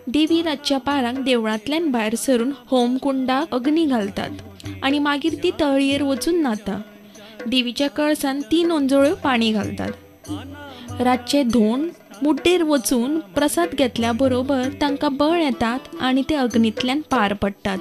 देवी रातच्या पारांक देवळांतल्यान भायर सरून होमकुंडाक अग्नी घालतात आनी मागीर ती तळयेर वचून न्हाता. देवीच्या कळसांत 3 ओंजळ्यो पाणी घालतात. रातचे धोंड मुड्डेर वचून प्रसाद घेतल्या बरोबर तांकां बळ येतात आनी ते अग्नींतल्यान पार पडटात.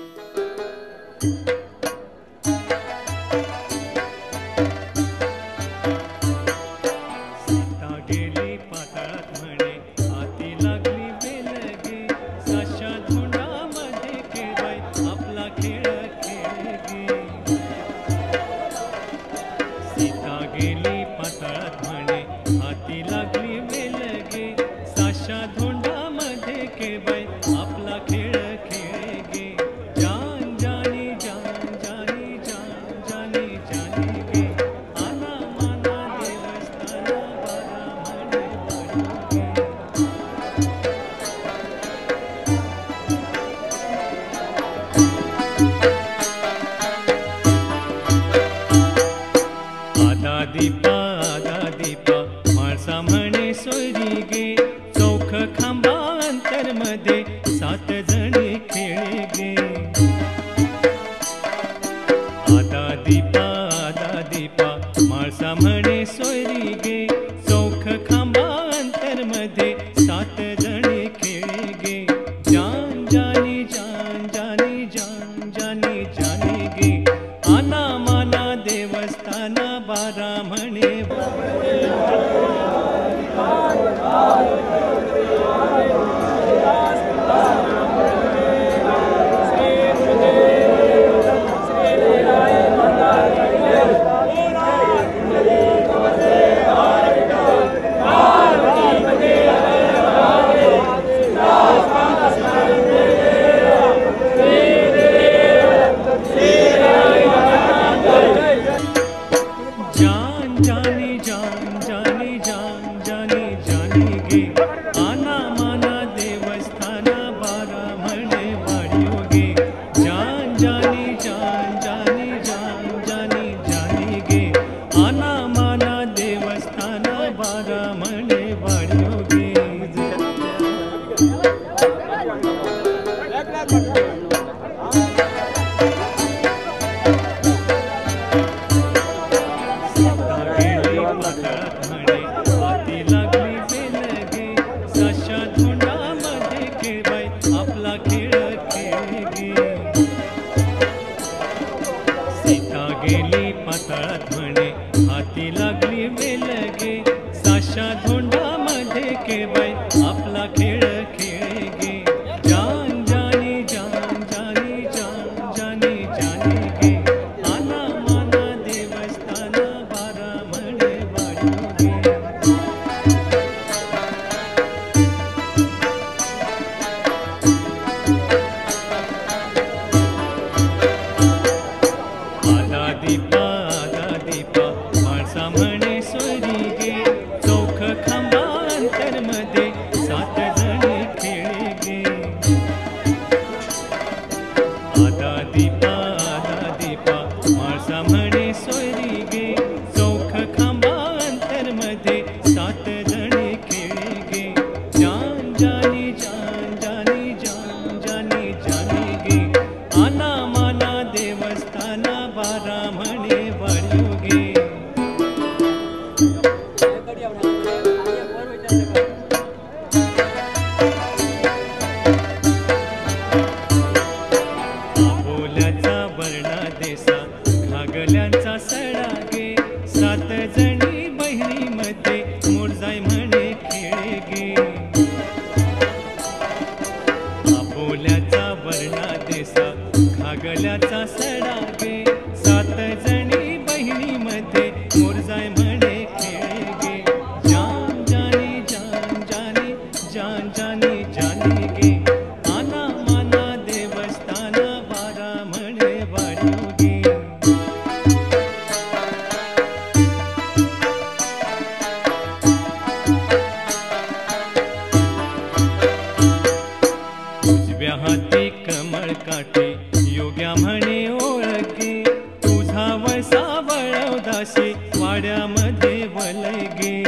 वाड्यामध्ये वलगे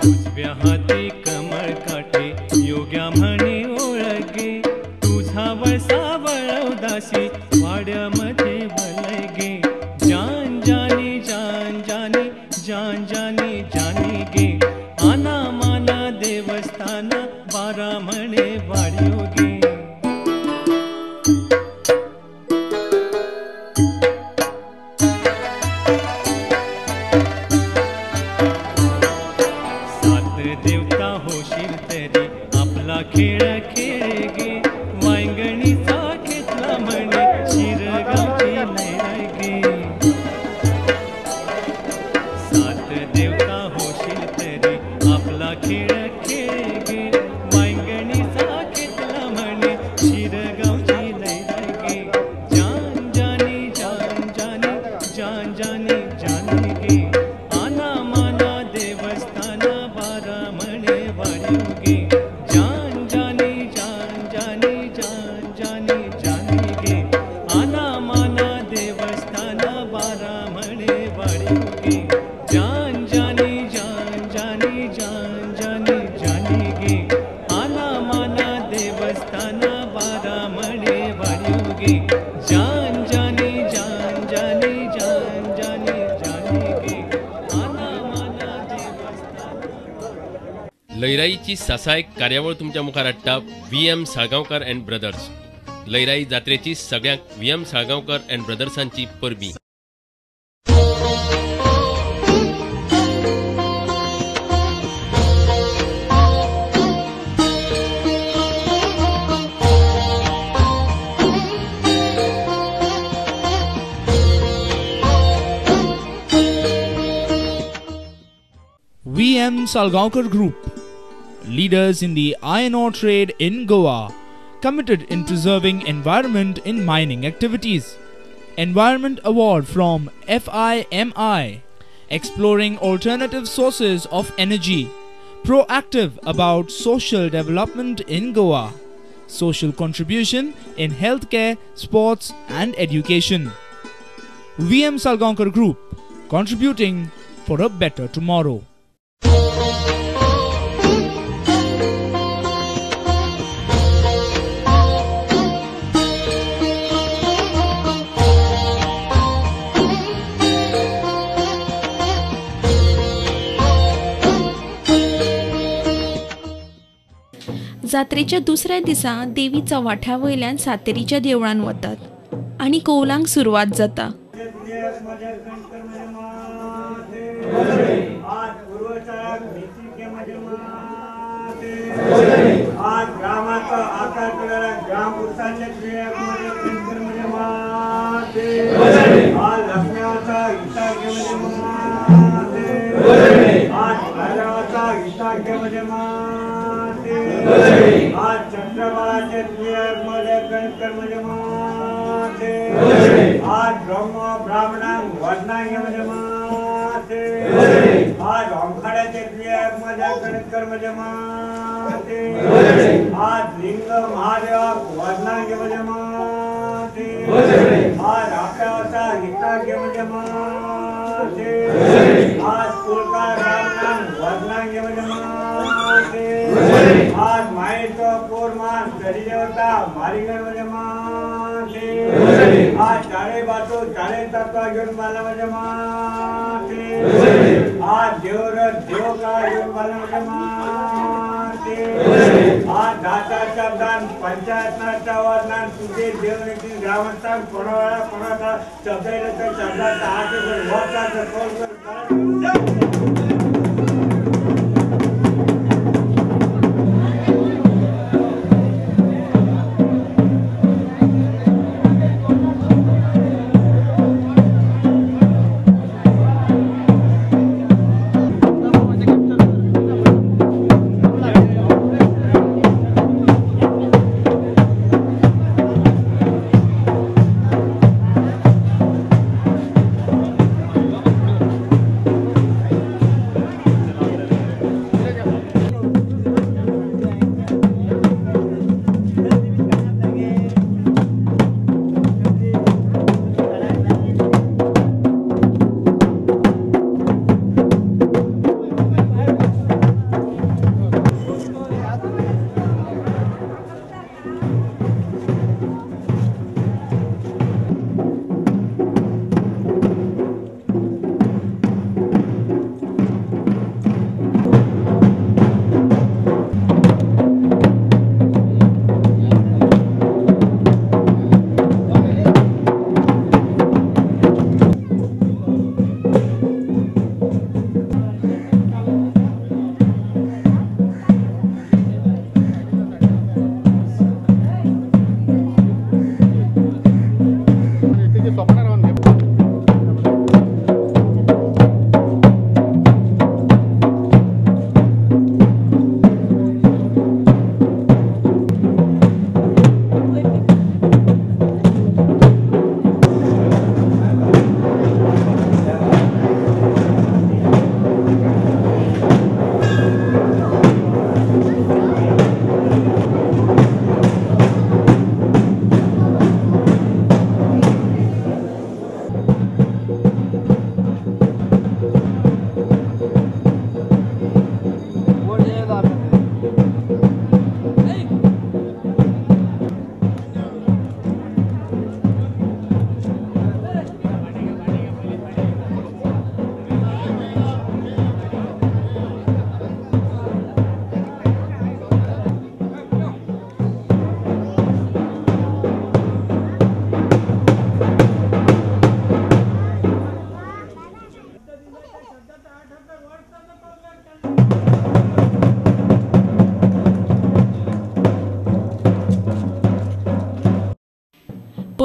उजव्या हाती कमळ काठी योग्या म्हणे ओळगे तुझा वळसा वळवदासी वाड्यामध्ये वलगे जान जाने जान जाने जान जाने जाने गे आना माना देवस्थान बारा म्हणे वाड्योगे देवता होशील तरी आपला खेळ खेळ गे वांगणीचा घेतला म्हणे शिरगावची लैर गे सात देवता होशील तरी आपला खेळ खेळ गे वांगणीचा घेतला म्हणे शिरगावची लैर गे जान जाने जान जाने जान जाने जाने गे आना माना देवस्थान बारा म्हणे वाड्योगे जान जाने जान जाने जान जाने जाने गे आना माना देवस्थान बारा म्हणे वाड्योगे जान जाने जान जाने जान जाने जाने गे आना माना देवस्थान बारा म्हणे वाड्योगे जान जाने जान जाने जान जाने जाने गे आना माना देवस्थान लयराईची सासायक कार्यावळ तुमच्या मुखार हाडटा VM साळगांवकर अँड ब्रदर्स. लयराई जात्रेची सगळ्यांक VM साळगांवकर अँड ब्रदर्सांची परबीं. VM Salgaonkar Group, leaders in the iron ore trade in Goa, committed in preserving environment in mining activities. Environment Award from FIMI, exploring alternative sources of energy, proactive about social development in Goa, social contribution in healthcare, sports and education. VM Salgaonkar Group, contributing for a better tomorrow. जात्रेच्या दुसऱ्या दिसा देवी चवाठ्या वयल्यान सातेरीच्या देवळान वतात आणि कौलांक सुरवात जाता. आज ग्रामाचा आकार केलेला ग्राम उत्सवाच्या क्रियामध्ये आज लक्ष्मीचा इष्टाग्यामध्ये आज भैरवाचा इष्टाग्यामध्ये आज चंद्रबाळाच्या क्रियामध्ये गणकरमध्ये आज ब्रह्म ब्राह्मणांग वर्णांगमध्ये आज ओंकाराच्या क्रियामध्ये गणकरमध्ये आज लिंग महादेव वर्णांगमध्ये आज आकाशाचा हिताग्यामध्ये आज कुलकार ब्राह्मणांग वर्णांगमध्ये आज मायेचं पोरमान देवता मारिगडमध्ये आज चारे बाजू चारे तत्व घेऊन बालामध्ये आज देवरथ देवका घेऊन बालामध्ये आज दाता शब्दान पंचायतनाच्या वर्णान तुझे देवनेतील ग्रामस्थान कोणाला कोणाचा शब्दाचा शब्दाचा आठ मोठा कोल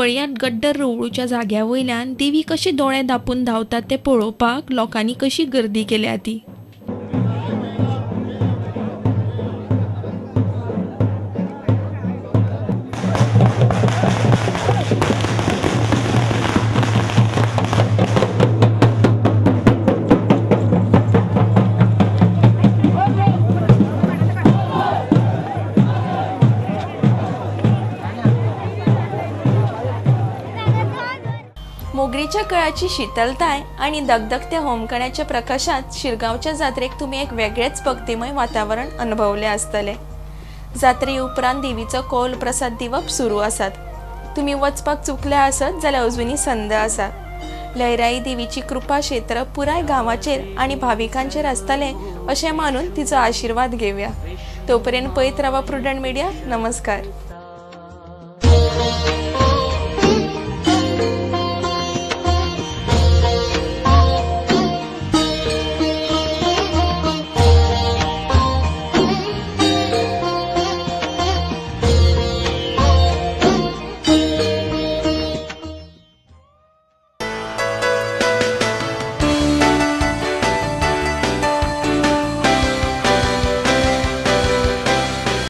पळयात गड्डर रोवळूच्या जाग्या वयल्यान देवी कशे दोळे धापून धांवतात ते पळोवपाक लोकांनी कशी गर्दी केल्या ती. मोगरीच्या कळाची शीतलताय आणि दगदगत्या होमकण्याच्या प्रकाशात शिरगांवच्या जात्रेक तुम्ही एक वेगळेच भक्तिमय वातावरण अनुभवले आसतले. जात्रे उपरांत देवीचो कौल प्रसाद दिवप सुरू आसात. तुम्ही वचपाक चुकले आसत जाल्यार अजुनी संद आसा. लयराई देवीची कृपा क्षेत्र पुराय गांवाचेर आणि भाविकांचेर आसतले अशें मानून तिचो आशीर्वाद घेवया. तोपर्यंत पळयत रावा प्रुडंट मिडिया. नमस्कार.